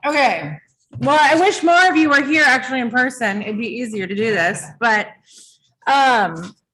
Okay. Well, I wish more of you were here actually in person. It'd be easier to do this, but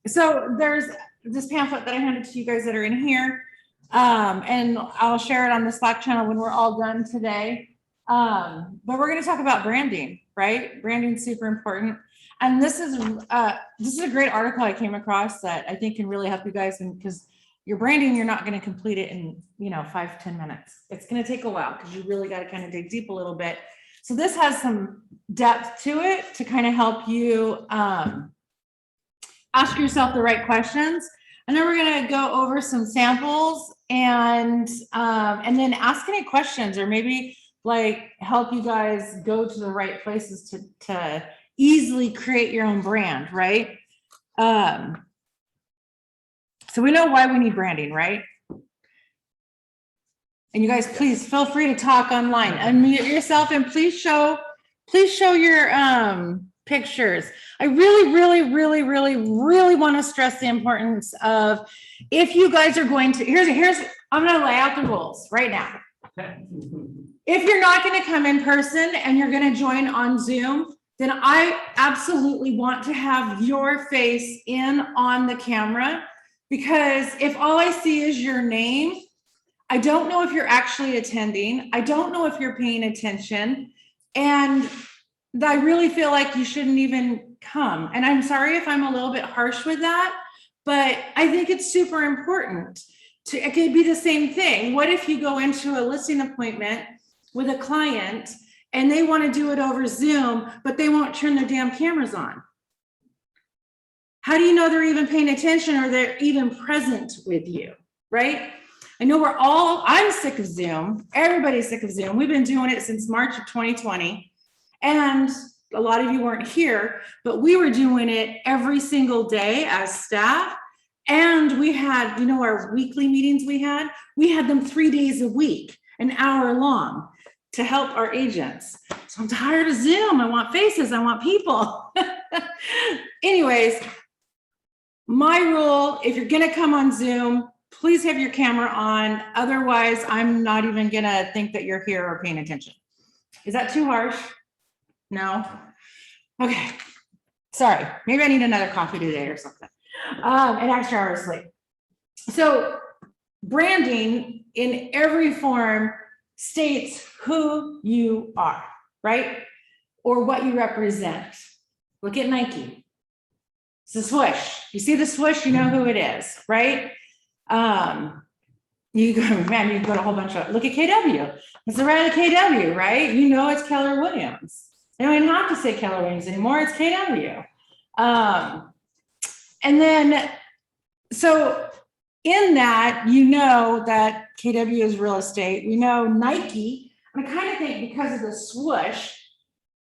so there's this pamphlet that I handed to you guys that are in here. And I'll share it on the Slack channel when we're all done today. But we're going to talk about branding, right? Branding's super important. And this is a great article I came across that I think can really help you guys, and because your branding, you're not going to complete it in 5-10 minutes. It's going to take a while because you really got to kind of dig deep a little bit. So this has some depth to it to kind of help you ask yourself the right questions. And then we're going to go over some samples and then ask any questions, or maybe like help you guys go to the right places to easily create your own brand, right? So we know why we need branding, right? And you guys, please feel free to talk online. Unmute yourself and please show your pictures. I really want to stress the importance of, if you guys are going to, I'm going to lay out the rules right now. If you're not going to come in person and you're going to join on Zoom, then I absolutely want to have your face in on the camera, because if all I see is your name, I don't know if you're actually attending. I don't know if you're paying attention. And I really feel like you shouldn't even come. And I'm sorry if I'm a little bit harsh with that, but I think it's super important. It could be the same thing. What if you go into a listing appointment with a client and they want to do it over Zoom, but they won't turn their damn cameras on? How do you know they're even paying attention or they're even present with you, right? I know I'm sick of Zoom. Everybody's sick of Zoom. We've been doing it since March of 2020. And a lot of you weren't here, but we were doing it every single day as staff. And we had, our weekly meetings we had them 3 days a week, an hour long, to help our agents. So I'm tired of Zoom. I want faces. I want people. Anyways, my rule, if you're going to come on Zoom, please have your camera on. Otherwise, I'm not even going to think that you're here or paying attention. Is that too harsh? No? Okay. Sorry. Maybe I need another coffee today or something. An extra hour of sleep. So branding in every form states who you are, right? Or what you represent. Look at Nike. It's a swoosh. You see the swoosh, you know who it is, right? You go to a whole bunch of, look at KW. It's the red of KW, right? You know it's Keller Williams. They don't even have to say Keller Williams anymore. It's KW. And then, so in that, that KW is real estate. We know Nike, and I kind of think because of the swoosh,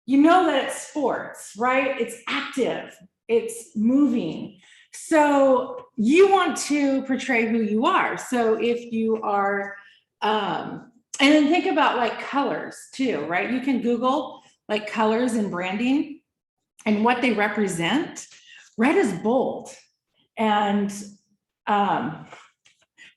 that it's sports, right? It's active, it's moving. So you want to portray who you are. So if you are, and then think about like colors too, right? You can Google like colors and branding and what they represent. Red is bold, and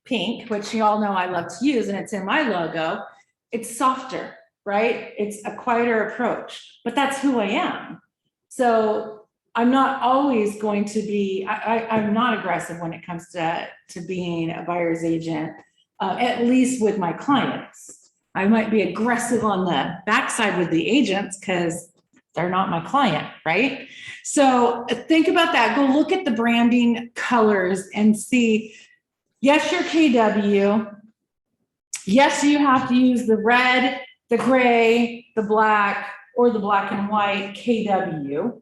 pink, which you all know I love to use, and it's in my logo, it's softer, right? It's a quieter approach, but that's who I am. So I'm not always going to be, I'm not aggressive when it comes to being a buyer's agent, at least with my clients. I might be aggressive on the backside with the agents because they're not my client, right? So think about that. Go look at the branding colors and see, yes, you're KW. Yes, you have to use the red, the gray, the black, or the black and white KW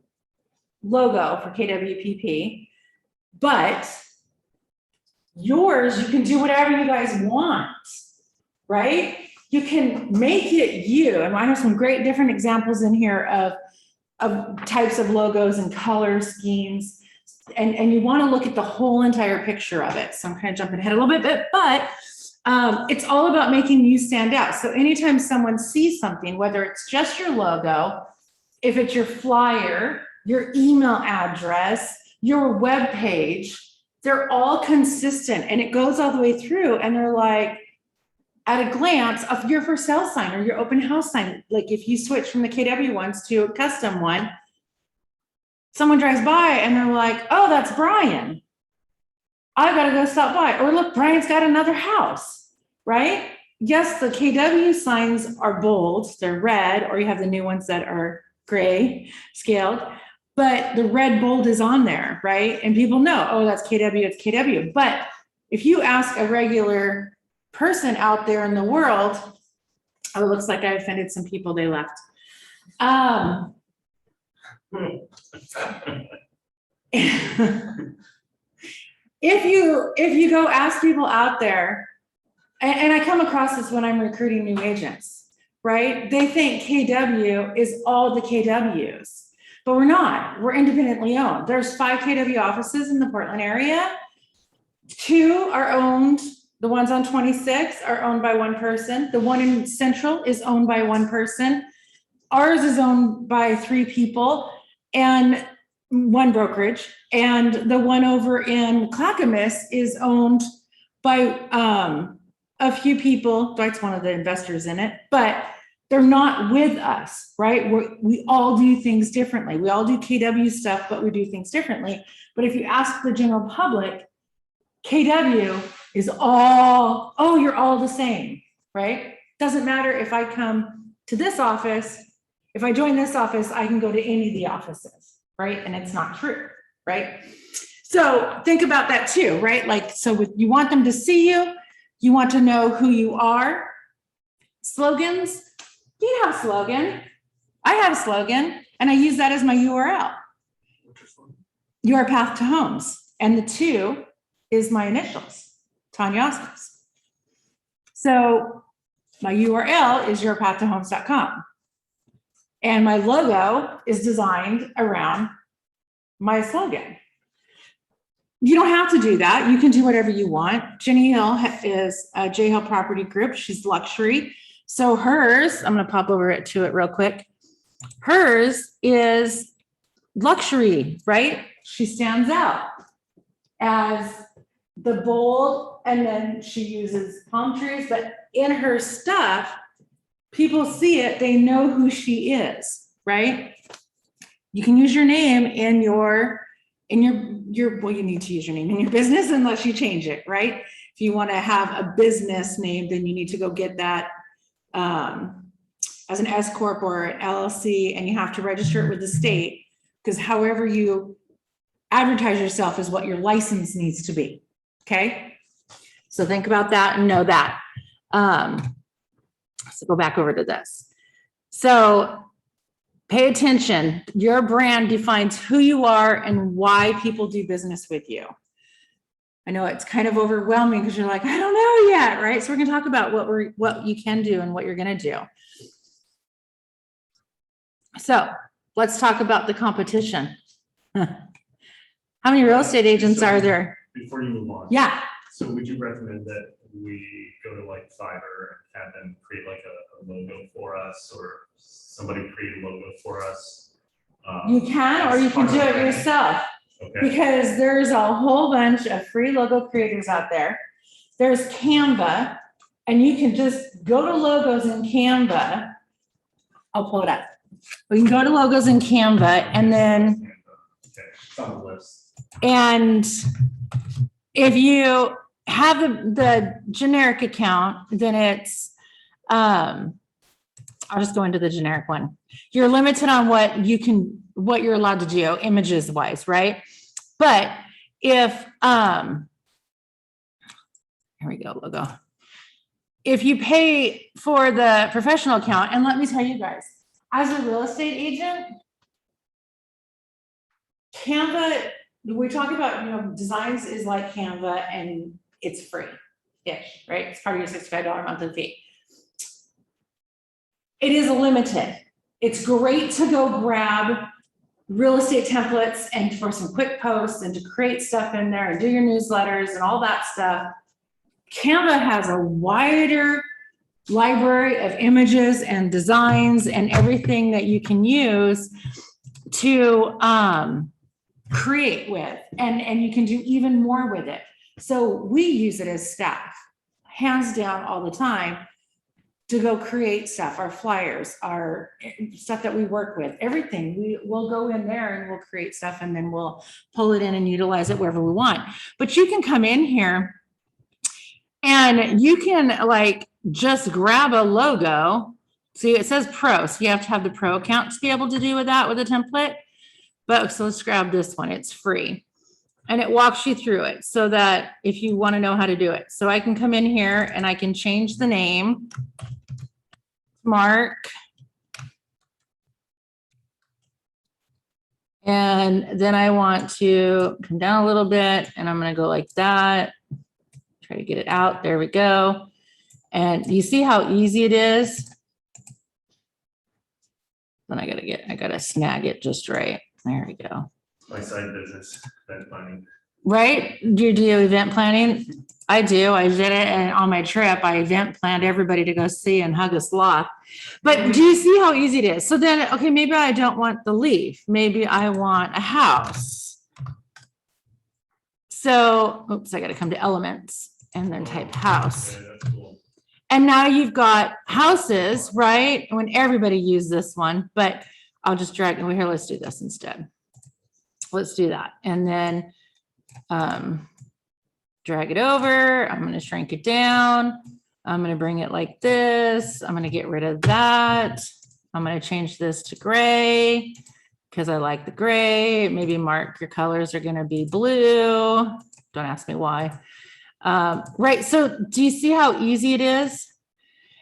logo for KWPP. But yours, you can do whatever you guys want, right? You can make it you. And I have some great different examples in here of types of logos and color schemes. And you want to look at the whole entire picture of it. So I'm kind of jumping ahead a little bit, but it's all about making you stand out. So anytime someone sees something, whether it's just your logo, if it's your flyer, your email address, your web page, they're all consistent and it goes all the way through. And they're like, at a glance of your for sale sign or your open house sign. Like if you switch from the KW ones to a custom one, someone drives by and they're like, oh, that's Brian. I gotta go stop by. Or look, Brian's got another house, right? Yes, the KW signs are bold, they're red, or you have the new ones that are gray scaled, but the red bold is on there, right? And people know, oh, that's KW, it's KW. But if you ask a regular person out there in the world, oh, it looks like I offended some people, they left. If you go ask people out there, and I come across this when I'm recruiting new agents, right? They think KW is all the KWs, but we're not. We're independently owned. There's 5 KW offices in the Portland area. 2 are owned. The ones on 26 are owned by one person. The one in Central is owned by one person. Ours is owned by 3 people and 1 brokerage. And the one over in Clackamas is owned by a few people. Dwight's one of the investors in it, but they're not with us, right? We all do things differently. We all do KW stuff, but we do things differently. But if you ask the general public, KW is all, oh, you're all the same, right? Doesn't matter if I come to this office, if I join this office, I can go to any of the offices, right? And it's not true, right? So think about that too, right? Like, so you want them to see you, you want to know who you are. Slogans, you have a slogan. I have a slogan, and I use that as my URL. Your Path to Homes. And the 2 is my initials, Tanya Osmos. So my URL is yourpathtohomes.com. And my logo is designed around my slogan. You don't have to do that. You can do whatever you want. Jenny Hill is a J Hill Property Group. She's luxury. So hers, I'm going to pop over to it real quick. Hers is luxury, right? She stands out as the bold, and then she uses palm trees, but in her stuff, people see it, they know who she is, right? You can use your name in your well, you need to use your name in your business unless you change it, right? If you want to have a business name, then you need to go get that as an S Corp or an LLC, and you have to register it with the state, because however you advertise yourself is what your license needs to be, okay? So think about that and know that. So go back over to this. So pay attention. Your brand defines who you are and why people do business with you. I know it's kind of overwhelming because you're like, I don't know yet, right? So we're going to talk about what you can do and what you're going to do. So let's talk about the competition. How many real estate agents are there? Before you move on. Yeah. So would you recommend that we go to like Fiverr and have them create like a logo for us, or somebody create a logo for us? You can, or you can do it yourself. Okay. Because there's a whole bunch of free logo creators out there. There's Canva, and you can just go to logos in Canva. I'll pull it up. We can go to logos in Canva, and then okay. It's on the list. And if you have the generic account, then it's I'll just go into the generic one. You're limited on what you're allowed to do images wise, right? But if here we go, logo. If you pay for the professional account, and let me tell you guys, as a real estate agent, Canva, we talk about, designs is like Canva, and it's free-ish, right? It's part of your $65 monthly fee. It is limited. It's great to go grab real estate templates and for some quick posts and to create stuff in there and do your newsletters and all that stuff. Canva has a wider library of images and designs and everything that you can use to create with, and you can do even more with it. So we use it as staff. hands down all the time to go create stuff, our flyers, our stuff that we work with, everything. We'll go in there and we'll create stuff and then we'll pull it in and utilize it wherever we want. But you can come in here and you can like just grab a logo. See, it says pro, so you have to have the pro account to be able to do with that with a template. But so let's grab this one, it's free. And it walks you through it so that if you want to know how to do it. So I can come in here and I can change the name. Mark. And then I want to come down a little bit and I'm going to go like that. Try to get it out. There we go. And you see how easy it is? Then I gotta snag it just right. There we go. My side business, event planning. Right? Do you do event planning? I do. I did it, and on my trip, I event planned everybody to go see and hug a sloth. But do you see how easy it is? So then, okay, maybe I don't want the leaf. Maybe I want a house. So, oops, I got to come to elements and then type house. Okay, that's cool. And now you've got houses, right? When everybody used this one, but I'll just drag it over here. Let's do this instead. Let's do that. And then drag it over. I'm going to shrink it down. I'm going to bring it like this. I'm going to get rid of that. I'm going to change this to gray because I like the gray. Maybe Mark, your colors are going to be blue. Don't ask me why. Right. So do you see how easy it is?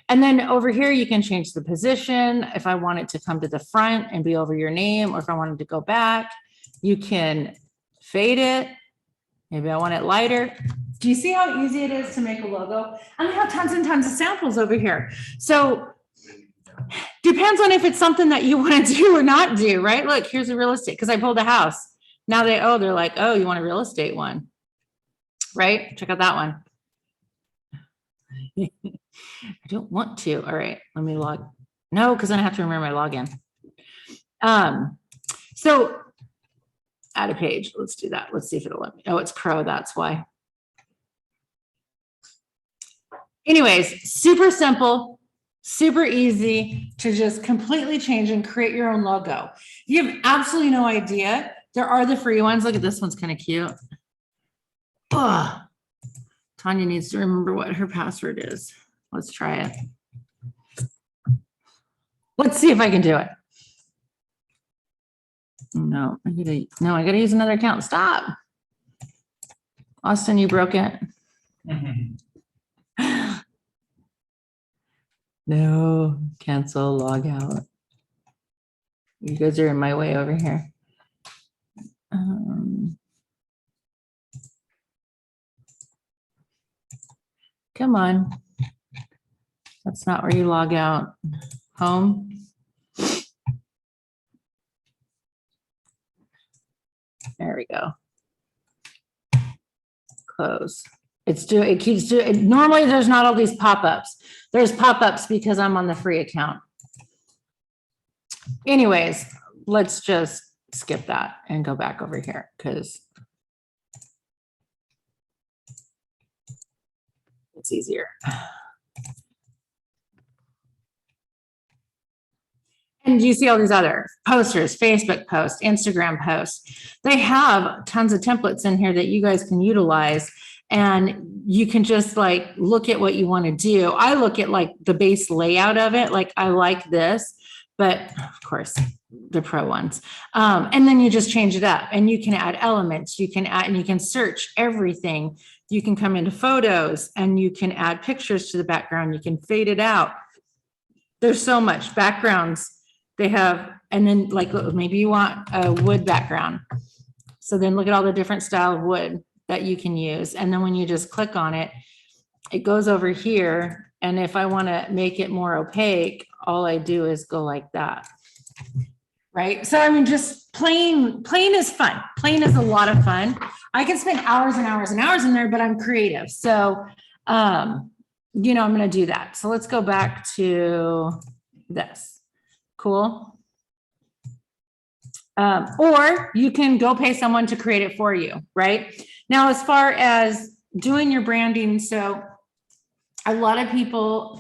And then over here, you can change the position. If I want it to come to the front and be over your name, or if I wanted to go back, you can fade it. Maybe I want it lighter. Do you see how easy it is to make a logo? And I have tons and tons of samples over here. So depends on if it's something that you want to do or not do, right? Look, here's a real estate, because I pulled a house. Now they're like, oh, you want a real estate one, right? Check out that one. I don't want to. All right, let me log. No, because then I have to remember my login. So add a page. Let's do that. Let's see if it'll let me. Oh, it's Pro. That's why. Anyways, super simple, super easy to just completely change and create your own logo. You have absolutely no idea. There are the free ones. Look at this one's kind of cute. Ugh. Tanya needs to remember what her password is. Let's try it. Let's see if I can do it. No, I gotta use another account. Stop. Austin, you broke it. No, cancel, log out. You guys are in my way over here. Come on. That's not where you log out. Home. There we go. Close. It keeps doing. Normally there's not all these pop-ups. There's pop-ups because I'm on the free account. Anyways, let's just skip that and go back over here because it's easier. And you see all these other posters, Facebook posts, Instagram posts. They have tons of templates in here that you guys can utilize, and you can just like look at what you want to do. I look at like the base layout of it. Like I like this, but of course the pro ones. And then you just change it up and you can add elements. You can add, and you can search everything. You can come into photos and you can add pictures to the background. You can fade it out. There's so much backgrounds. They have, and then like maybe you want a wood background. So then look at all the different style of wood that you can use. And then when you just click on it, it goes over here. And if I want to make it more opaque, all I do is go like that. Right. So I mean, just plain is fun. Plain is a lot of fun. I can spend hours and hours and hours in there, but I'm creative. So, you know, I'm going to do that. So let's go back to this. Cool. Or you can go pay someone to create it for you, right? Now, as far as doing your branding, so a lot of people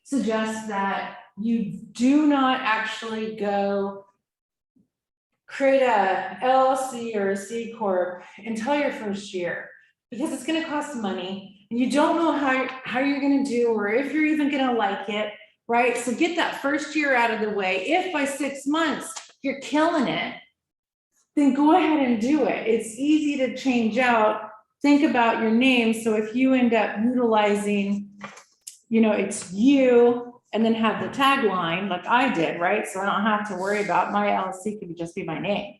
suggest that you do not actually go create a LLC or a C Corp until your first year, because it's gonna cost money and you don't know how you're gonna do or if you're even gonna like it, right? So get that first year out of the way. If by 6 months you're killing it, then go ahead and do it. It's easy to change out. Think about your name. So if you end up utilizing, it's you and then have the tagline like I did, right? So I don't have to worry about my LLC could just be my name,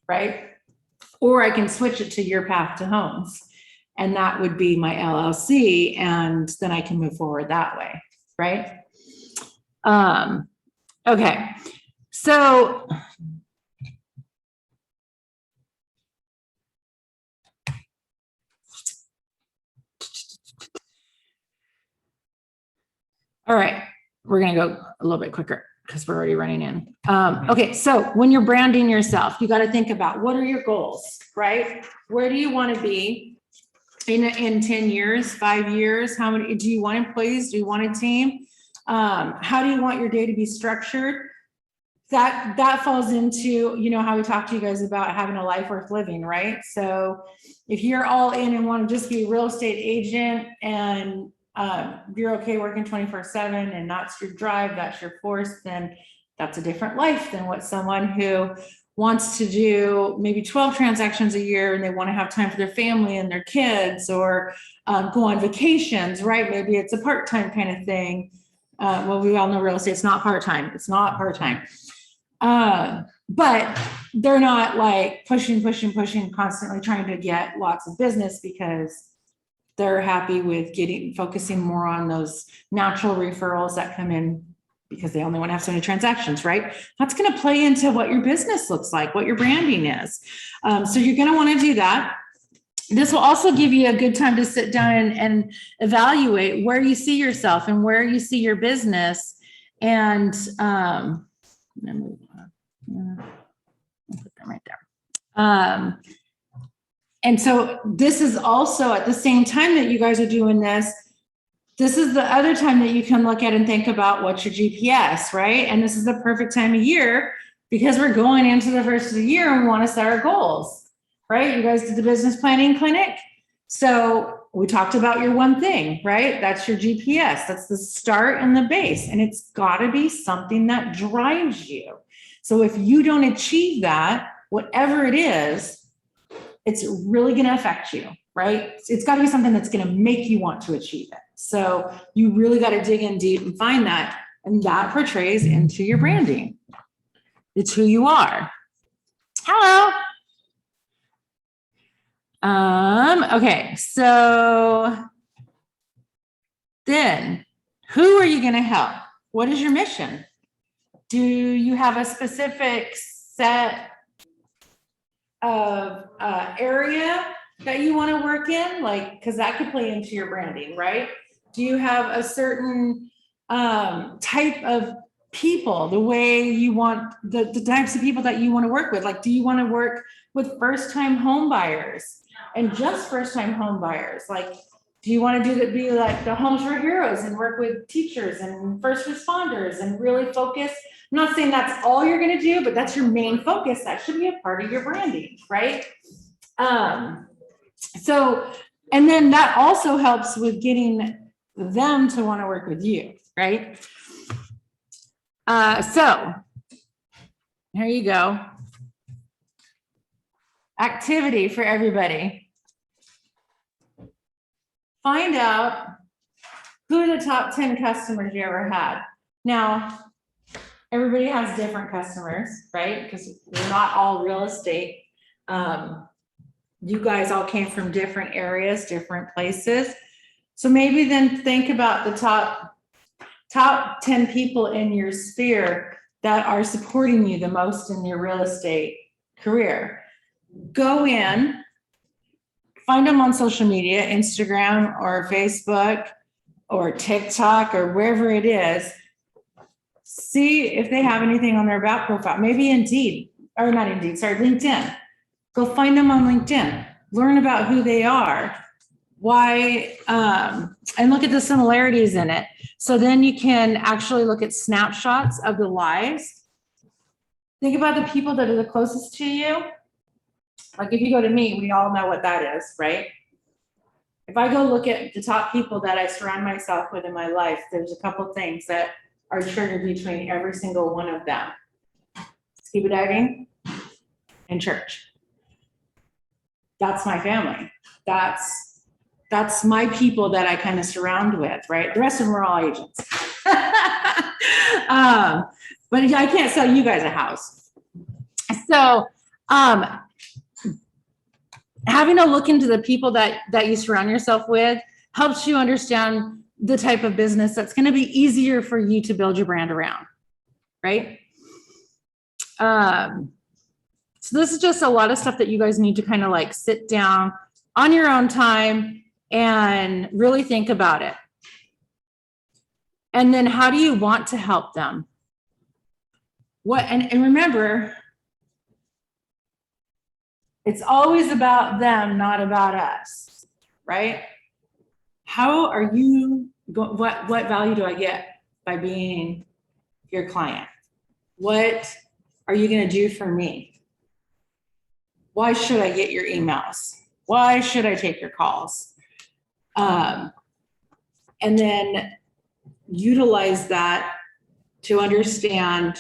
right? Or I can switch it to Your Path to Homes, and that would be my LLC, and then I can move forward that way, right? Okay, so all right, we're gonna go a little bit quicker because we're already running in. Okay, so when you're branding yourself, you got to think about what are your goals, right? Where do you want to be in 10 years, 5 years? How many, do you want employees? Do you want a team? How do you want your day to be structured? That falls into, how we talked to you guys about having a life worth living, right? So if you're all in and want to just be a real estate agent and you're okay working 24/7 and that's your drive, that's your force, then that's a different life than what someone who wants to do maybe 12 transactions a year and they want to have time for their family and their kids, or go on vacations, right? Maybe it's a part-time kind of thing. Well, we all know real estate's not part-time. It's not part-time. But they're not like pushing, constantly trying to get lots of business, because they're happy with focusing more on those natural referrals that come in because they only want to have so many transactions, right? That's going to play into what your business looks like, what your branding is. So you're going to want to do that. This will also give you a good time to sit down and evaluate where you see yourself and where you see your business. And right there. And so this is also at the same time that you guys are doing this, this is the other time that you can look at and think about what's your GPS, right? And this is the perfect time of year because we're going into the first of the year and we want to set our goals, right? You guys did the business planning clinic. So we talked about your one thing, right? That's your GPS. That's the start and the base. And it's got to be something that drives you. So if you don't achieve that, whatever it is, it's really going to affect you, right? It's got to be something that's going to make you want to achieve it. So you really got to dig in deep and find that. And that portrays into your branding. It's who you are. Hello. Okay, so then who are you going to help? What is your mission? Do you have a specific set of area that you want to work in? Like, because that could play into your branding, right? Do you have a certain type of people, the way you want, the types of people that you want to work with? Like, do you want to work with first-time home buyers and just first-time home buyers? Like, do you want to be like the Homes for Heroes and work with teachers and first responders and really focus? I'm not saying that's all you're going to do, but that's your main focus. That should be a part of your branding, right? So, and then that also helps with getting them to want to work with you, right? So here you go. Activity for everybody. Find out who are the top 10 customers you ever had. Now, everybody has different customers, right? Because we're not all real estate. You guys all came from different areas, different places. So maybe then think about the top 10 people in your sphere that are supporting you the most in your real estate career. Go in, find them on social media, Instagram or Facebook or TikTok or wherever it is. See if they have anything on their about profile, maybe Indeed, or not Indeed, sorry, LinkedIn. Go find them on LinkedIn, learn about who they are, Why, and look at the similarities in it. So then you can actually look at snapshots of the lives. Think about the people that are the closest to you. Like if you go to me, we all know what that is, right? If I go look at the top people that I surround myself with in my life, there's a couple things that are triggered between every single one of them. Scuba diving and church. That's my family. That's my people that I kind of surround with, right? The rest of them are all agents. But I can't sell you guys a house. So having a look into the people that you surround yourself with helps you understand the type of business that's going to be easier for you to build your brand around, right? So this is just a lot of stuff that you guys need to kind of like sit down on your own time and really think about it. And then how do you want to help them? What, and remember, it's always about them, not about us, right? How are you, what value do I get by being your client? What are you going to do for me? Why should I get your emails? Why should I take your calls? And then utilize that to understand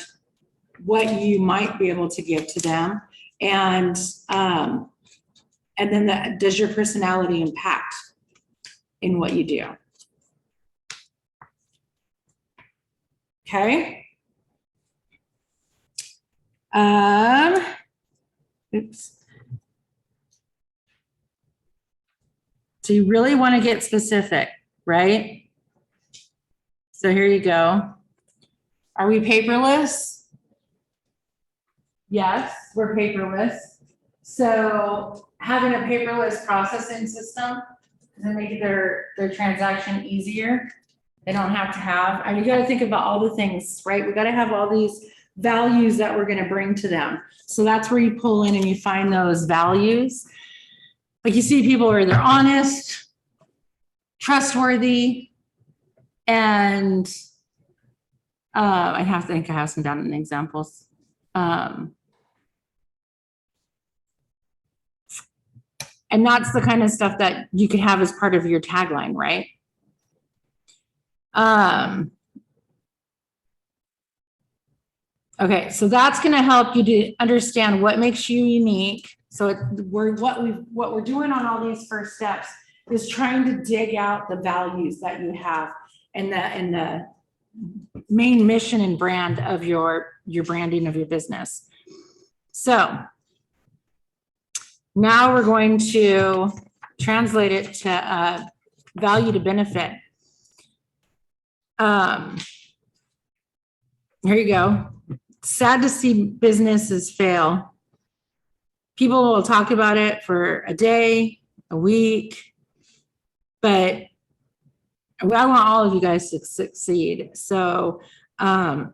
what you might be able to give to them. And then does your personality impact in what you do? Okay. Oops. So you really want to get specific, right? So here you go. Are we paperless? Yes, we're paperless. So having a paperless processing system does make their transaction easier. They don't have to have, I mean, you got to think about all the things, right? We got to have all these values that we're going to bring to them. So that's where you pull in and you find those values. Like you see people where they're honest, trustworthy, and I think I have some down in examples. And that's the kind of stuff that you could have as part of your tagline, right? Okay, so that's going to help you to understand what makes you unique. So what we're doing on all these first steps is trying to dig out the values that you have and the main mission and brand of your branding of your business. So now we're going to translate it to value to benefit. Here you go. Sad to see businesses fail. People will talk about it for a day, a week, but I want all of you guys to succeed. So, and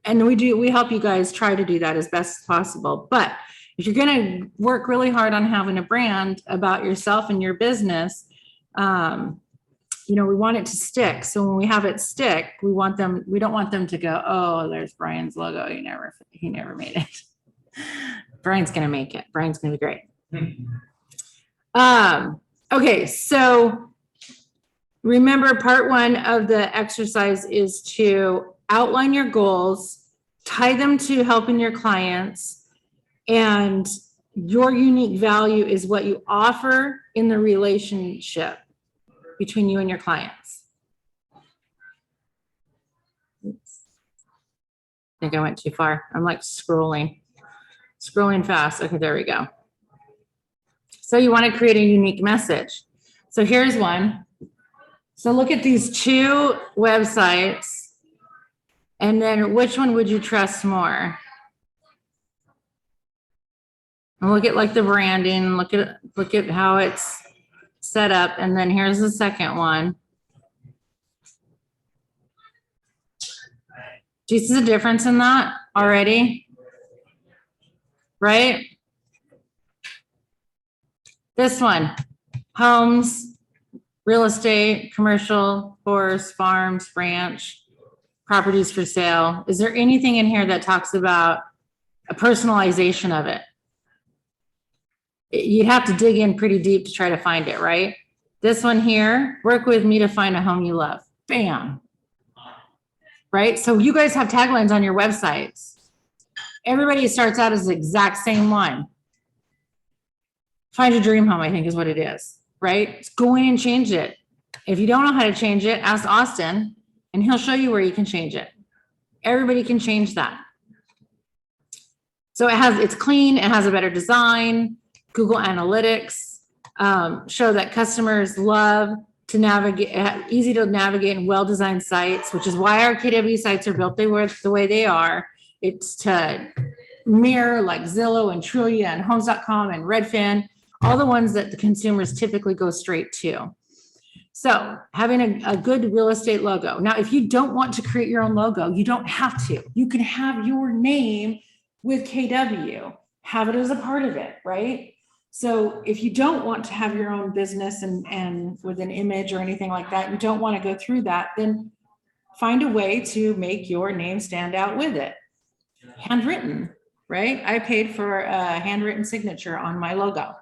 we help you guys try to do that as best as possible. But if you're going to work really hard on having a brand about yourself and your business, you know, we want it to stick. So when we have it stick, we don't want them to go, oh, there's Brian's logo. He never made it. Brian's going to make it. Brian's going to be great. Okay. So remember, part one of the exercise is to outline your goals, tie them to helping your clients, and your unique value is what you offer in the relationship between you and your clients. Oops. I think I went too far. I'm like scrolling fast. Okay, there we go. So you want to create a unique message. So here's one. So look at these two websites, and then which one would you trust more? And look at like the branding, look at how it's set up, and then here's the second one. Do you see the difference in that already? Right? This one. homes, real estate, commercial, forest, farms, ranch, properties for sale. Is there anything in here that talks about a personalization of it? You'd have to dig in pretty deep to try to find it, right? This one here, work with me to find a home you love. Bam. Right? So you guys have taglines on your websites. Everybody starts out as the exact same one. Find your dream home, I think is what it is, right? Go in and change it. If you don't know how to change it, ask Austin and he'll show you where you can change it. Everybody can change that. So it's clean, it has a better design. Google Analytics show that customers love to navigate, easy to navigate and well-designed sites, which is why our KW sites are built the way they are. It's to mirror like Zillow and Trulia and Homes.com and Redfin, all the ones that the consumers typically go straight to. So having a good real estate logo. Now, if you don't want to create your own logo, you don't have to. You can have your name with KW, have it as a part of it, right? So if you don't want to have your own business and with an image or anything like that, you don't want to go through that, then find a way to make your name stand out with it. Handwritten, right? I paid for a handwritten signature on my logo.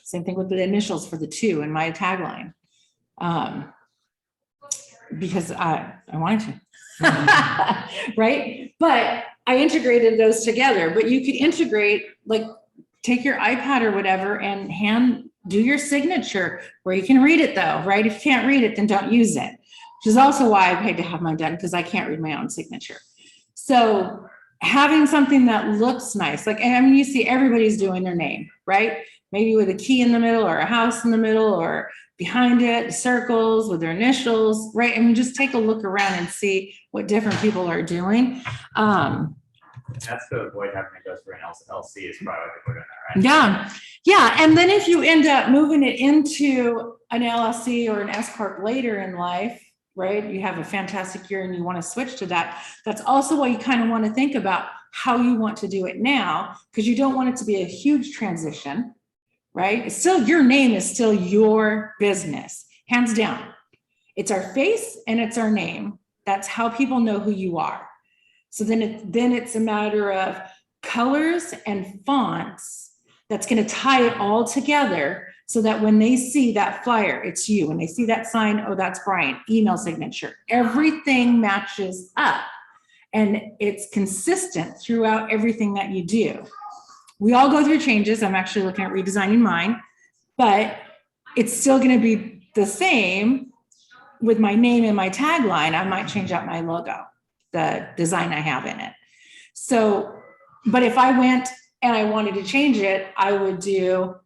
Same thing with the initials for the 2 in my tagline. Because I wanted to, right? But I integrated those together, but you could integrate, like take your iPad or whatever and do your signature where you can read it though, right? If you can't read it, then don't use it, which is also why I paid to have mine done because I can't read my own signature. So having something that looks nice, like, I mean, you see everybody's doing their name, right? Maybe with a key in the middle or a house in the middle or behind it, circles with their initials, right? I mean, just take a look around and see what different people are doing. That's to avoid having to go through an LC is probably what we're doing that, right? Yeah. Yeah. And then if you end up moving it into an LLC or an S Corp later in life, right? You have a fantastic year and you want to switch to that. That's also why you kind of want to think about how you want to do it now, because you don't want it to be a huge transition, right? It's still, your name is still your business, hands down. It's our face and it's our name. That's how people know who you are. So then it's a matter of colors and fonts that's going to tie it all together so that when they see that flyer, it's you. When they see that sign, oh, that's Brian, email signature, everything matches up and it's consistent throughout everything that you do. We all go through changes. I'm actually looking at redesigning mine, but it's still going to be the same with my name and my tagline. I might change out my logo, the design I have in it. So, but if I went and I wanted to change it, I would do,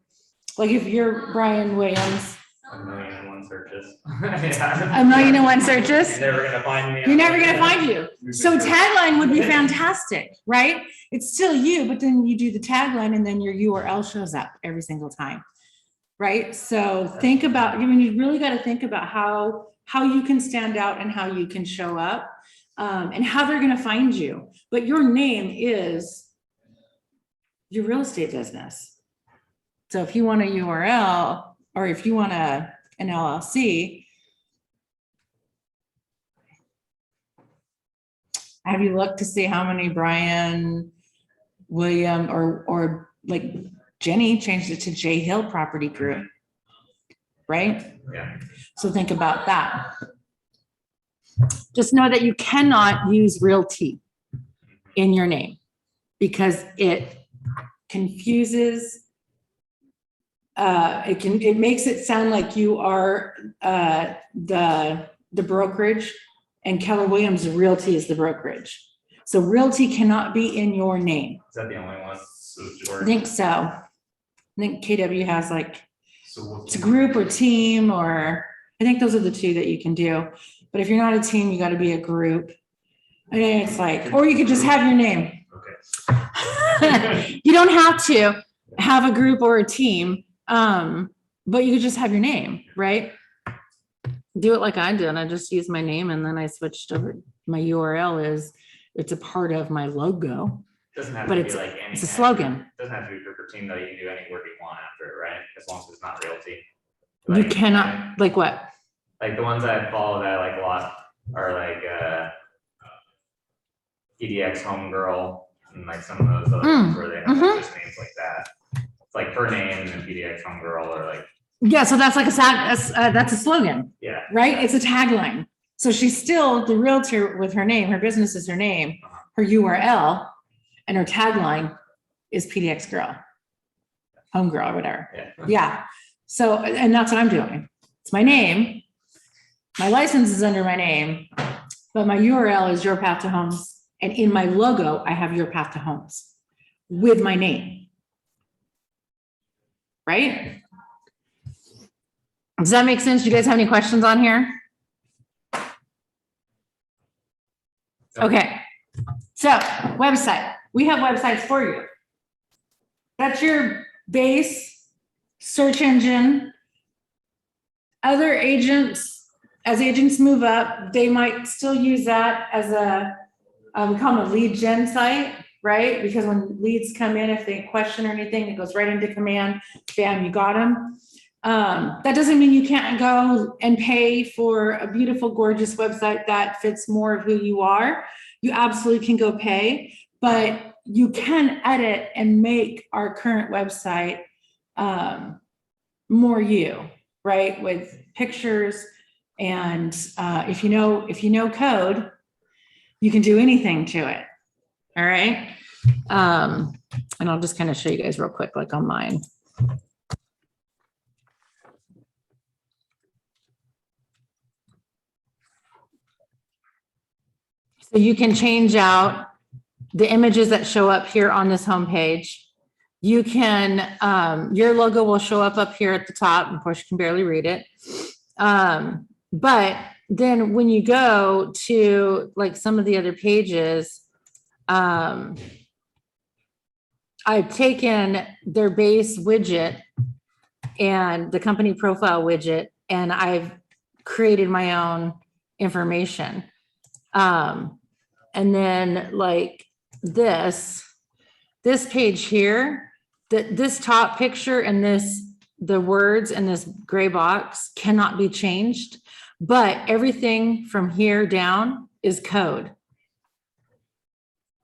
like if you're Brian Williams. 1,000,001 searches. Yeah. 1,000,001 searches. You're never gonna find me. You're never gonna find you. So tagline would be fantastic, right? It's still you, but then you do the tagline and then your URL shows up every single time, right? So think about, I mean, you really got to think about how you can stand out and how you can show up. And how they're going to find you. But your name is your real estate business. So if you want a URL or if you want an LLC, have you looked to see how many Brian, William, or like Jenny changed it to J Hill Property Group, right? Yeah. So think about that. Just know that you cannot use realty in your name because it confuses, it makes it sound like you are the brokerage, and Keller Williams Realty is the brokerage. So realty cannot be in your name. Is that the only one? I think so. I think KW has like, So it's a group or team, or I think those are the 2 that you can do. But if you're not a team, you got to be a group. And it's like, or you could just have your name. Okay. You don't have to have a group or a team, but you could just have your name, right? Do it like I did. I just used my name and then I switched over. My URL it's a part of my logo. Doesn't have But to it's- be like any. it's a kind of- slogan. Doesn't have to be for team though. You can do any word you want after it, right? As long as it's not realty. You Like, cannot, like what? Like the ones I follow that I like a lot are like PDX Homegirl and like some of those other ones where they have like just names like that. It's like her name and then PDX Homegirl or like. Yeah, so that's like that's a slogan, Yeah. right? It's a tagline. So she's still the realtor with her name, her business is her name, her URL, and her tagline is PDX Girl, Homegirl, or whatever. Yeah. Yeah. So, and that's what I'm doing. It's my name. My license is under my name, but my URL is Your Path to Homes. And in my logo, I have Your Path to Homes with my name. Right? Does that make sense? Do you guys have any questions on here? Okay. So website, we have websites for you. That's your base search engine. Other agents, as agents move up, they might still use that as a, we call them a lead gen site, right? Because when leads come in, if they question or anything, it goes right into command, bam, you got them. That doesn't mean you can't go and pay for a beautiful, gorgeous website that fits more of who you are. You absolutely can go pay, but you can edit and make our current website more you, right? With pictures and if you know code, you can do anything to it. All right. And I'll just kind of show you guys real quick, like on mine. So you can change out the images that show up here on this homepage. You can, your logo will show up here at the top. Of course, you can barely read it. But then when you go to like some of the other pages, I've taken their base widget and the company profile widget, and I've created my own information. And then like this page here, this top picture and the words in this gray box cannot be changed, but everything from here down is code.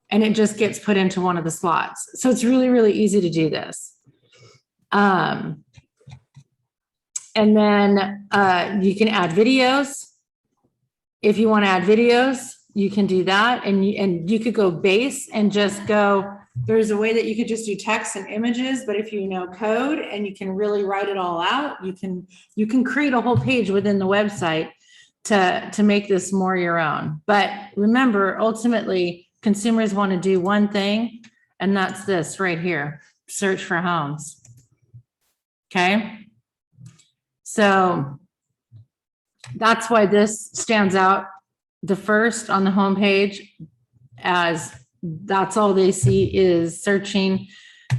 And it just gets put into one of the slots. So it's really, really easy to do this. And then you can add videos. If you want to add videos, you can do that. And you could go base and just go, there's a way that you could just do text and images, but if you know code and you can really write it all out, you can create a whole page within the website to make this more your own. But remember, ultimately, consumers want to do one thing, and that's this right here, search for homes. Okay. So that's why this stands out the first on the homepage, as that's all they see is searching.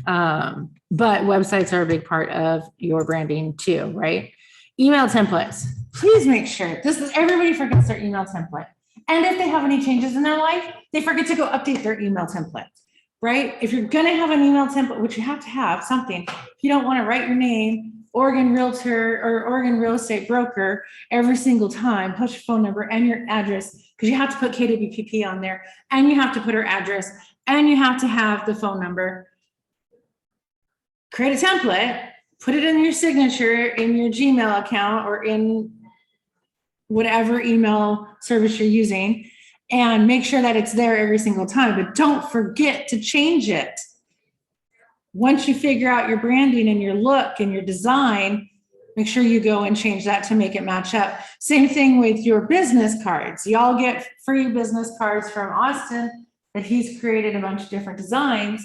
But websites are a big part of your branding too, right? Email templates. Please make sure everybody forgets their email template. And if they have any changes in their life, they forget to go update their email template, right? If you're going to have an email template, which you have to have something, if you don't want to write your name, Oregon Realtor or Oregon Real Estate Broker every single time, post your phone number and your address, because you have to put KWPP on there, and you have to put her address, and you have to have the phone number. Create a template, put it in your signature in your Gmail account or in whatever email service you're using, and make sure that it's there every single time, but don't forget to change it. Once you figure out your branding and your look and your design, make sure you go and change that to make it match up. Same thing with your business cards. Y'all get free business cards from Austin that he's created a bunch of different designs.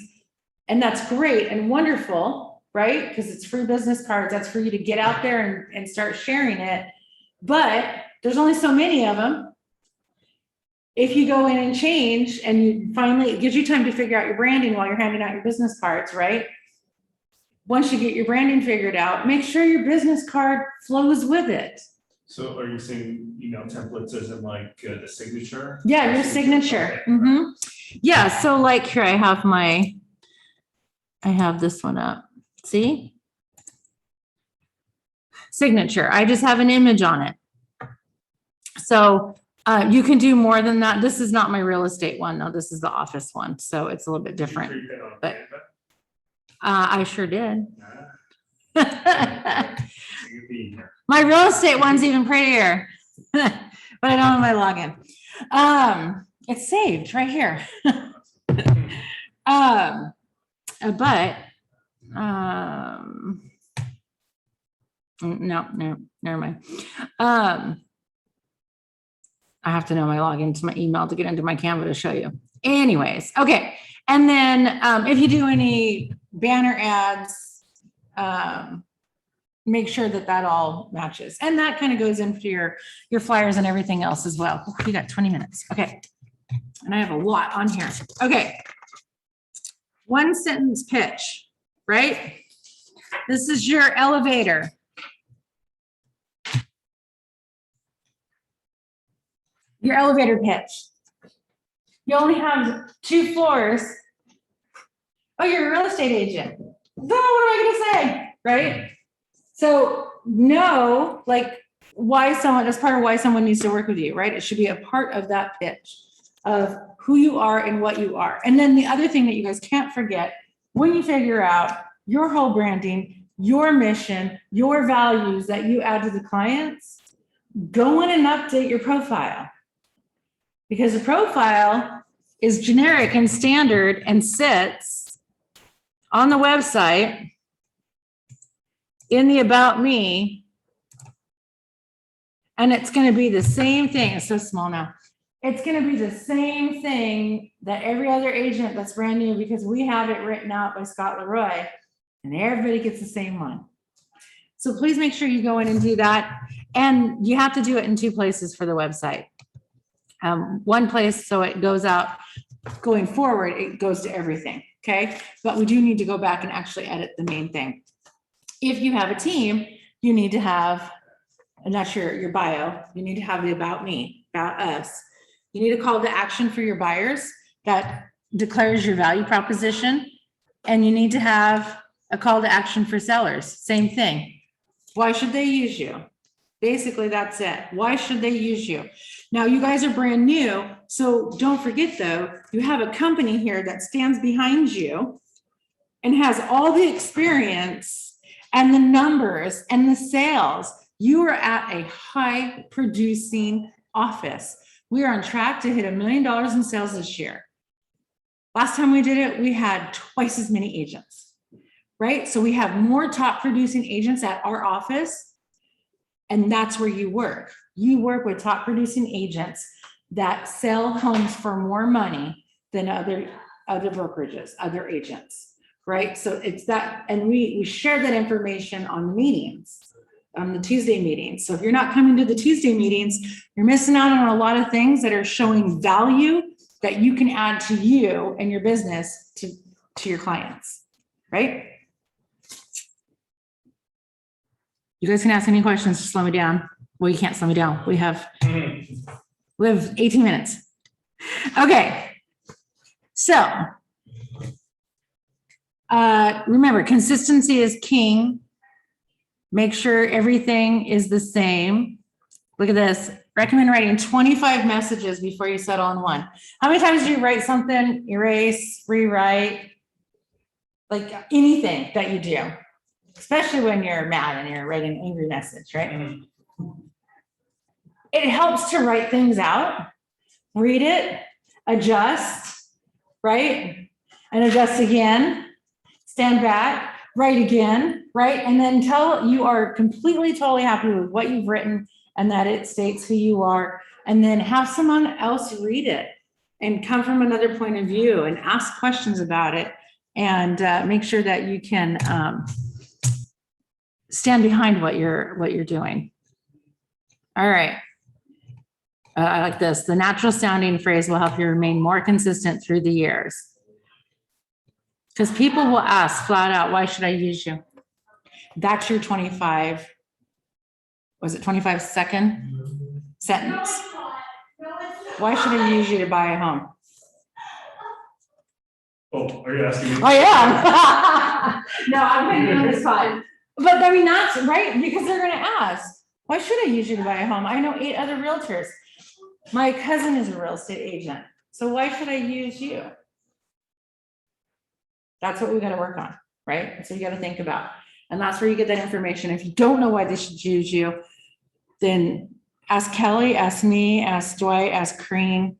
And that's great and wonderful, right? Because it's free business cards. That's for you to get out there and start sharing it. But there's only so many of them. If you go in and change and you finally, it gives you time to figure out your branding while you're handing out your business cards, right? Once you get your branding figured out, make sure your business card flows with it. So are you saying email templates isn't like the signature? Yeah, your signature. Mm-hmm. Yeah, so like here, I have this one up. See? Signature. I just have an image on it. So you can do more than that. This is not my real estate one. No, this is the office one. So it's a little bit different. Did you create that on but- Canva? I sure did. Ah, so you're being here. My real estate one's even prettier, but I don't have my login. It's saved right here. But no, never mind. I have to know my login to my email to get into my Canva to show you. Anyways, okay. And then if you do any banner ads, make sure that that all matches. And that kind of goes into your flyers and everything else as well. Oh, you got 20 minutes. Okay. And I have a lot on here. Okay. One sentence pitch, right? This is your elevator. Your elevator pitch. You only have 2 floors. Oh, you're a real estate agent. What am I going to say? Right? So know, like, why someone, that's part of why someone needs to work with you, right? It should be a part of that pitch of who you are and what you are. And then the other thing that you guys can't forget, when you figure out your whole branding, your mission, your values that you add to the clients, go in and update your profile. Because the profile is generic and standard and sits on the website in the About Me. And it's going to be the same thing. It's so small now. It's going to be the same thing that every other agent that's brand new, because we have it written out by Scott Leroy, and everybody gets the same one. So please make sure you go in and do that. And you have to do it in 2 places for the website. One place, so it goes out going forward, it goes to everything. Okay. But we do need to go back and actually edit the main thing. If you have a team, you need to have, and that's your bio, you need to have the About Me, about us. You need a call to action for your buyers that declares your value proposition. And you need to have a call to action for sellers. Same thing. Why should they use you? Basically, that's it. Why should they use you? Now, you guys are brand new, so don't forget though, you have a company here that stands behind you and has all the experience and the numbers and the sales. You are at a high producing office. We are on track to hit $1 million in sales this year. Last time we did it, we had twice as many agents, right? So we have more top producing agents at our office. And that's where you work. You work with top producing agents that sell homes for more money than other brokerages, other agents, right? So it's that, and we share that information on the meetings, on the Tuesday meetings. So if you're not coming to the Tuesday meetings, you're missing out on a lot of things that are showing value that you can add to you and your business to your clients, right? You guys can ask any questions to slow me down. Well, you can't slow me down. We have 18 minutes. Okay. So remember, consistency is king. Make sure everything is the same. Look at this. Recommend writing 25 messages before you settle on one. How many times do you write something, erase, rewrite, like anything that you do? Especially when you're mad and you're writing an angry message, right? It helps to write things out, read it, adjust, right? And adjust again, stand back, write again, right? And then tell you are completely, totally happy with what you've written and that it states who you are. And then have someone else read it and come from another point of view and ask questions about it and make sure that you can stand behind what you're doing. All right. I like this. The natural sounding phrase will help you remain more consistent through the years. Because people will ask flat out, why should I use you? That's your 25, was it 25-second sentence? Why should I use you to buy a home? Oh, are you asking me? I am. No, I'm putting you on the spot. But I mean, that's right, because they're gonna ask, why should I use you to buy a home? I know 8 other realtors. My cousin is a real estate agent, so why should I use you? That's what we gotta work on, right? So you gotta think about, and that's where you get that information. If you don't know why they should use you, then ask Kelly, ask me, ask Dwight, ask Crean,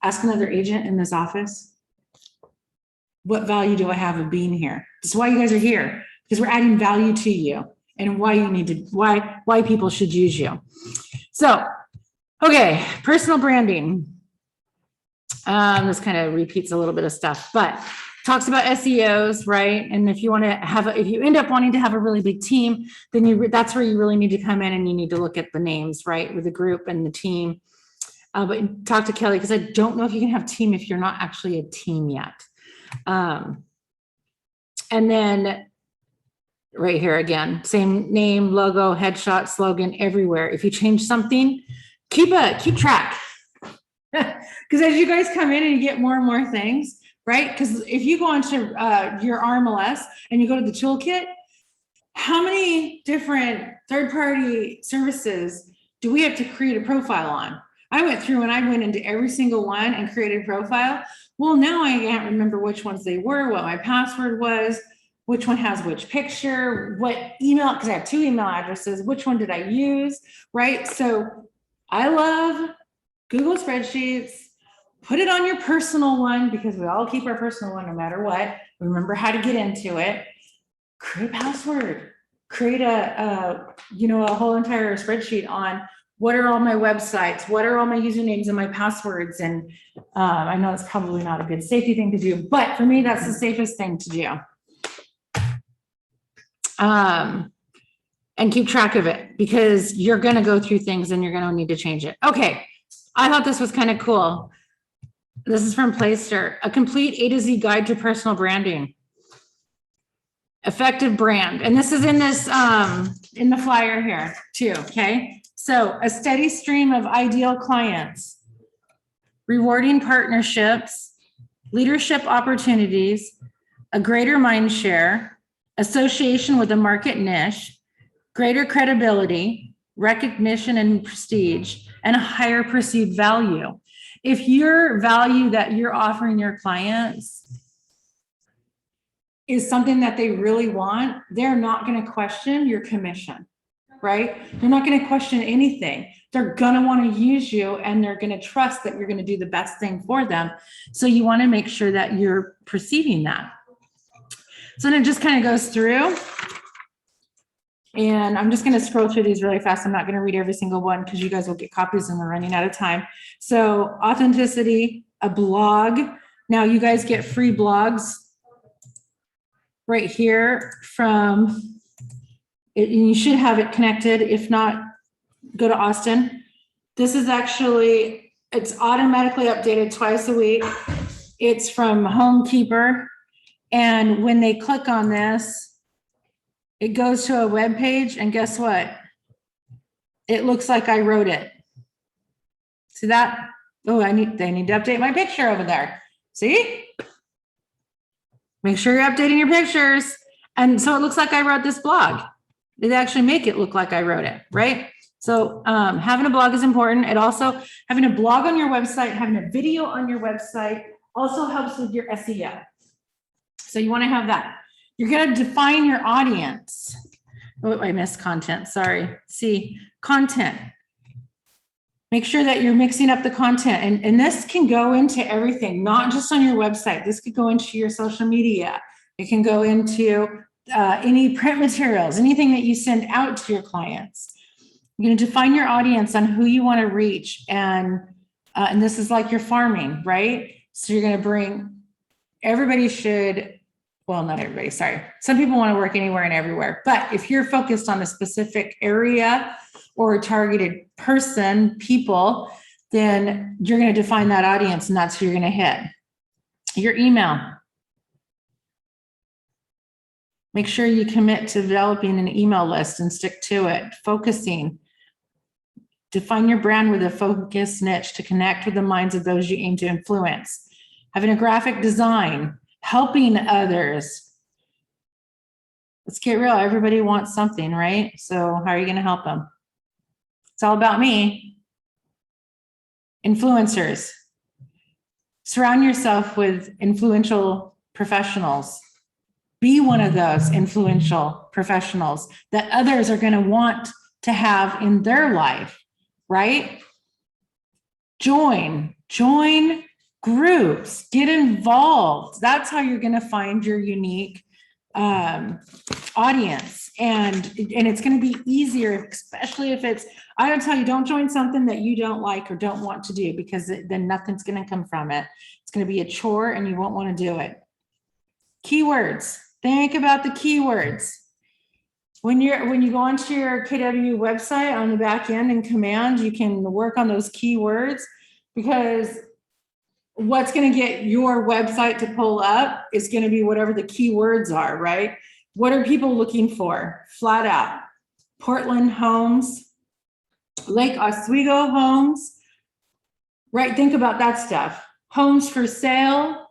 ask another agent in this office. What value do I have of being here? This is why you guys are here, because we're adding value to you and why you need to, why people should use you. So, okay, personal branding. This kind of repeats a little bit of stuff, but talks about SEOs, right? And if you want to have, if you end up wanting to have a really big team, then that's where you really need to come in and you need to look at the names, right? With the group and the team. But talk to Kelly, because I don't know if you can have team if you're not actually a team yet. And then right here again, same name, logo, headshot, slogan everywhere. If you change something, keep track. Because as you guys come in and you get more and more things, right? Because if you go onto your RMLS and you go to the toolkit, how many different third-party services do we have to create a profile on? I went through and I went into every single one and created a profile. Well, now I can't remember which ones they were, what my password was, which one has which picture, what email, because I have 2 email addresses, which one did I use, right? So I love Google spreadsheets. Put it on your personal one, because we all keep our personal one no matter what. Remember how to get into it. Create a password. Create a whole entire spreadsheet on what are all my websites, what are all my usernames and my passwords. And I know it's probably not a good safety thing to do, but for me, that's the safest thing to do. And keep track of it, because you're going to go through things and you're going to need to change it. Okay. I thought this was kind of cool. This is from Playster, a complete A to Z guide to personal branding. Effective brand. And this is in this, in the flyer here too. Okay. So a steady stream of ideal clients, rewarding partnerships, leadership opportunities, a greater mind share, association with a market niche, greater credibility, recognition and prestige, and a higher perceived value. If your value that you're offering your clients is something that they really want, they're not going to question your commission, right? They're not going to question anything. They're going to want to use you, and they're going to trust that you're going to do the best thing for them. So you want to make sure that you're perceiving that. So then it just kind of goes through. And I'm just going to scroll through these really fast. I'm not going to read every single one because you guys will get copies and we're running out of time. So authenticity, a blog. Now you guys get free blogs right here from it. And you should have it connected. If not, go to Austin. This is actually, it's automatically updated twice a week. It's from Homekeeper. And when they click on this, it goes to a web page, and guess what? It looks like I wrote it. See that? Oh, they need to update my picture over there. See? Make sure you're updating your pictures. And so it looks like I wrote this blog. They actually make it look like I wrote it, right? So having a blog is important. It also, having a blog on your website, having a video on your website also helps with your SEO. So you want to have that. You're going to define your audience. Oh, I missed content. Sorry. See, content. Make sure that you're mixing up the content. And this can go into everything, not just on your website. This could go into your social media. It can go into any print materials, anything that you send out to your clients. You're going to define your audience on who you want to reach. And this is like your farming, right? So you're going to bring, everybody should, well, not everybody, sorry. Some people want to work anywhere and everywhere, but if you're focused on a specific area or a targeted person, people, then you're going to define that audience, and that's who you're going to hit. Your email. Make sure you commit to developing an email list and stick to it. Focusing. Define your brand with a focused niche to connect with the minds of those you aim to influence. having a graphic design, helping others. Let's get real. Everybody wants something, right? So how are you going to help them? It's all about me. Influencers. Surround yourself with influential professionals. Be one of those influential professionals that others are going to want to have in their life, right? Join groups, get involved. That's how you're going to find your unique audience. And it's going to be easier, especially if it's, I don't tell you, don't join something that you don't like or don't want to do, because then nothing's going to come from it. It's going to be a chore and you won't want to do it. Keywords. Think about the keywords. When you go onto your KW website on the back end in command, you can work on those keywords, because what's going to get your website to pull up is going to be whatever the keywords are, right? What are people looking for? Flat out. Portland homes, Lake Oswego homes, right? Think about that stuff. Homes for sale,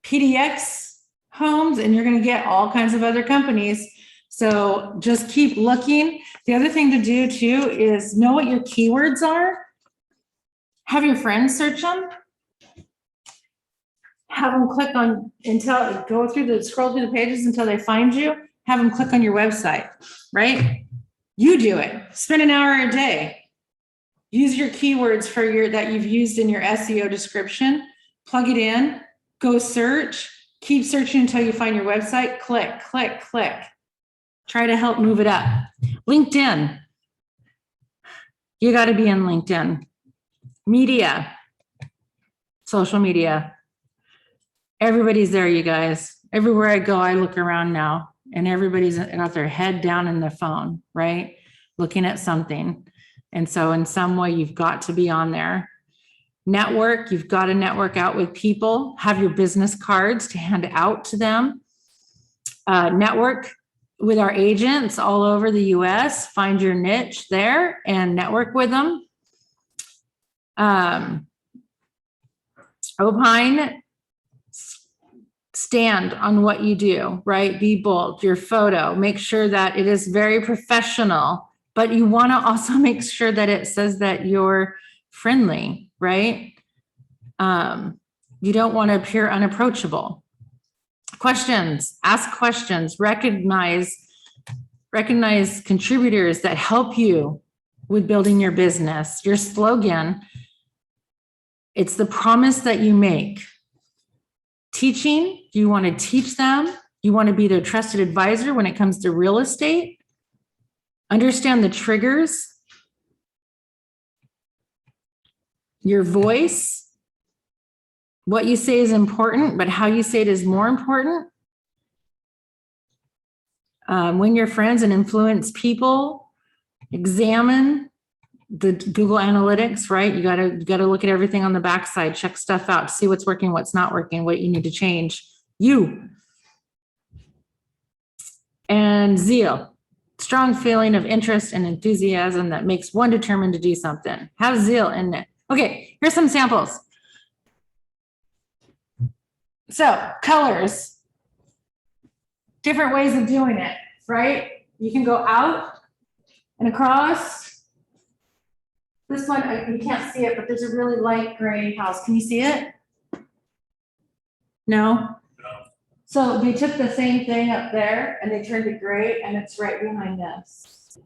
PDX homes, and you're going to get all kinds of other companies. So just keep looking. The other thing to do too is know what your keywords are. Have your friends search them. Have them click on scroll through the pages until they find you. Have them click on your website, right? You do it. Spend an hour a day. Use your keywords that you've used in your SEO description. Plug it in. Go search. Keep searching until you find your website. Click, click, click. Try to help move it up. LinkedIn. You got to be in LinkedIn. Media. Social media. Everybody's there, you guys. Everywhere I go, I look around now, and everybody's got their head down in the phone, right? Looking at something. And so in some way, you've got to be on there. Network, you've got to network out with people. Have your business cards to hand out to them. Network with our agents all over the US. Find your niche there and network with them. Opine, stand on what you do, right? Be bold. Your photo, make sure that it is very professional, but you want to also make sure that it says that you're friendly, right? You don't want to appear unapproachable. Questions, ask questions, recognize contributors that help you with building your business. Your slogan, it's the promise that you make. Teaching, you want to teach them. You want to be their trusted advisor when it comes to real estate. Understand the triggers. Your voice, what you say is important, but how you say it is more important. Win your friends and influence people. Examine the Google Analytics, right? You gotta look at everything on the backside, check stuff out, see what's working, what's not working, what you need to change. And zeal, strong feeling of interest and enthusiasm that makes one determined to do something. Have zeal in it. Okay, here's some samples. So colors, different ways of doing it, right? You can go out and across. This one, you can't see it, but there's a really light gray house. Can you see it? No? So they took the same thing up there and they turned it gray, and it's right behind this.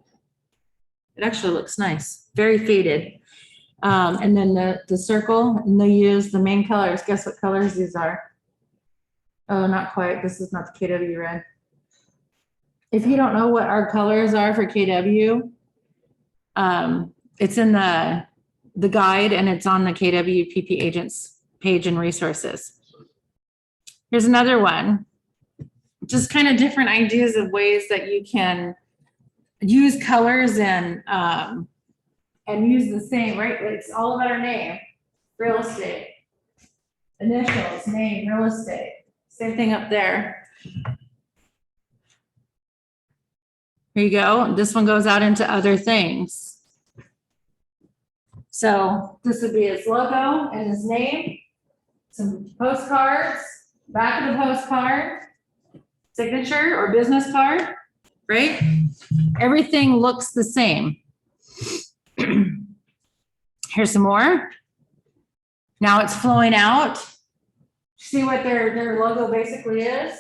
It actually looks nice, very faded. And then the circle, and they use the main colors. Guess what colors these are? Oh, not quite. This is not the KW red. If you don't know what our colors are for KW, it's in the guide, and it's on the KW PP agents page and resources. Here's another one. Just kind of different ideas of ways that you can use colors and use the same, right? It's all about our name, real estate. Initials, name, real estate. Same thing up there. Here you go. This one goes out into other things. So this would be his logo and his name, some postcards, back of the postcard, signature or business card, right? Everything looks the same. Here's some more. Now it's flowing out. See what their logo basically is?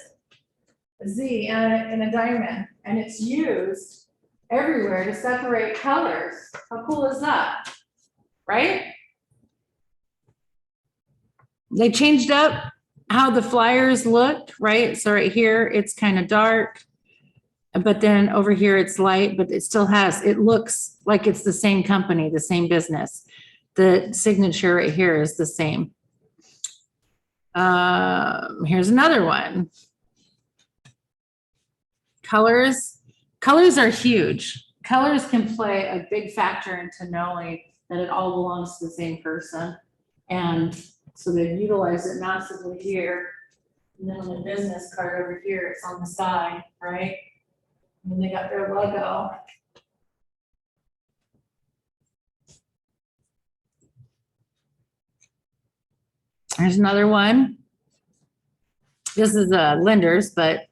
A Z and a diamond, and it's used everywhere to separate colors. How cool is that? Right? They changed up how the flyers looked, right? So right here, it's kind of dark, but then over here it's light, but it still has, it looks like it's the same company, the same business. The signature right here is the same. Here's another one. Colors are huge. Colors can play a big factor into knowing that it all belongs to the same person. And so they've utilized it massively here. And then on the business card over here, it's on the side, right? And they got their logo. There's another one. This is lenders, but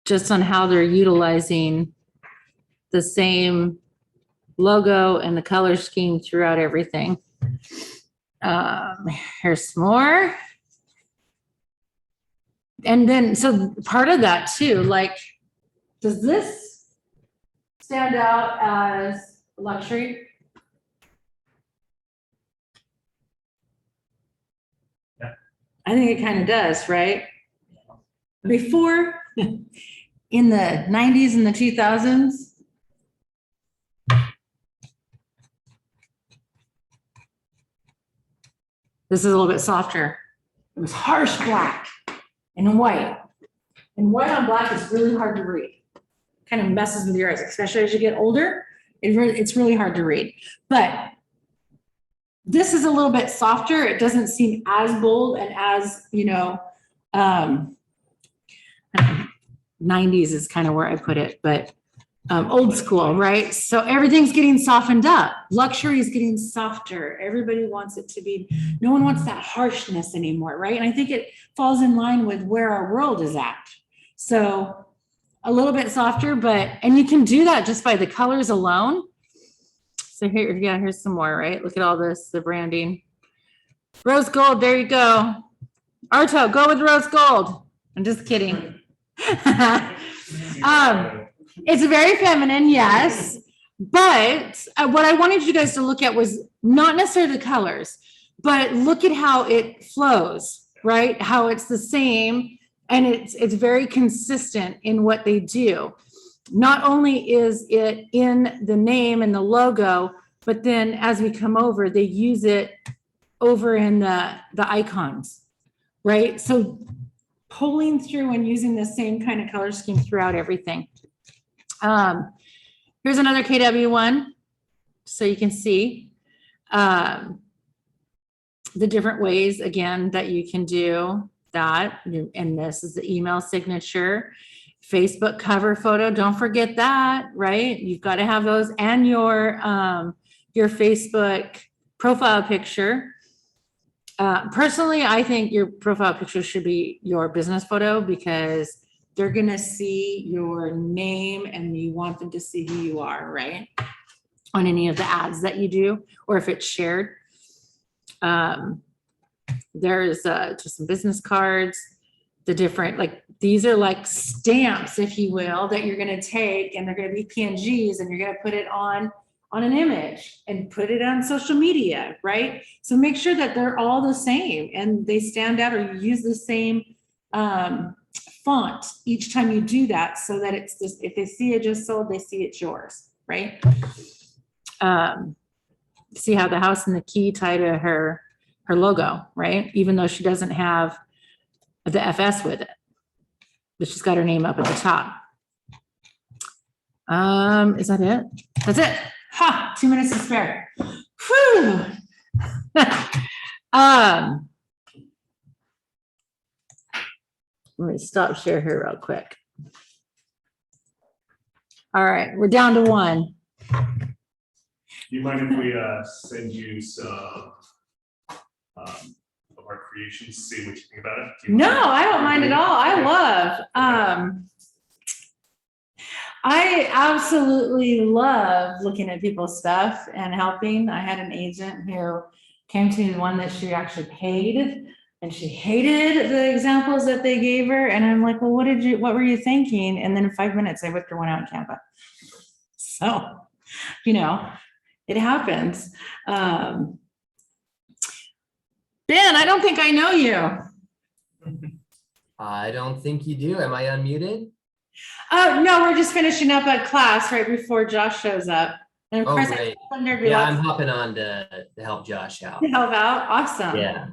just on how they're utilizing the same logo and the color scheme throughout everything. Here's some more. And then, so part of that too, like, does this stand out as luxury? Yeah. I think it kind of does, right? Before, in the 90s and the 2000s, this is a little bit softer. It was harsh black and white. And white on black is really hard to read. Kind of messes with your eyes, especially as you get older. It's really hard to read. But this is a little bit softer. It doesn't seem as bold and as, 90s is kind of where I put it, but old school, right? So everything's getting softened up. Luxury is getting softer. Everybody wants it to be, no one wants that harshness anymore, right? And I think it falls in line with where our world is at. So a little bit softer, and you can do that just by the colors alone. So here's some more, right? Look at all this, the branding. Rose gold, there you go. Arto, go with rose gold. I'm just kidding. It's very feminine, yes. But what I wanted you guys to look at was not necessarily the colors, but look at how it flows, right? How it's the same and it's very consistent in what they do. Not only is it in the name and the logo, but then as we come over, they use it over in the icons, right? So pulling through and using the same kind of color scheme throughout everything. Here's another KW one, so you can see the different ways, again, that you can do that. And this is the email signature, Facebook cover photo. Don't forget that, right? You've got to have those, and your Facebook profile picture. Personally, I think your profile picture should be your business photo because they're going to see your name and you want them to see who you are, right? On any of the ads that you do, or if it's shared. There's just some business cards, the different, like, these are like stamps, if you will, that you're going to take, and they're going to be PNGs, and you're going to put it on an image and put it on social media, right? So make sure that they're all the same and they stand out, or you use the same font each time you do that, so that it's just, if they see it just sold, they see it's yours, right? See how the house and the key tie to her logo, right? Even though she doesn't have the FS with it, but she's got her name up at the top. Is that it? That's it. Ha, 2 minutes to spare. Whew. Let me stop share here real quick. All right, we're down to one. you mind if we send you some of our creations, see what you think about it? Do you No, mind? I don't mind at all. I absolutely love looking at people's stuff and helping. I had an agent who came to me one that she actually paid, and she hated the examples that they gave her. And I'm like, well, what were you thinking? And then in 5 minutes, I whipped her one out in Canva. So, it happens. Ben, I don't think I know you. I don't think you do. Am I unmuted? Oh, no, we're just finishing up a class right before Josh shows up. And of Oh, course, great. I wondered we Yeah, I'm lots hopping on to help Josh out. to help out. Awesome. Yeah.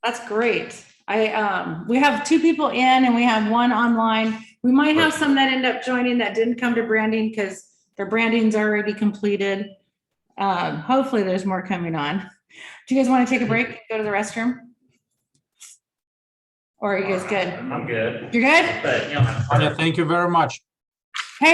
That's great. We have 2 people in and we have 1 online. We might have some that end up joining that didn't come to branding because their branding's already completed. Hopefully there's more coming on. Do you guys want to take a break and go to the restroom? Or are you guys good? I'm good. You're good? But, Yeah, thank you very much.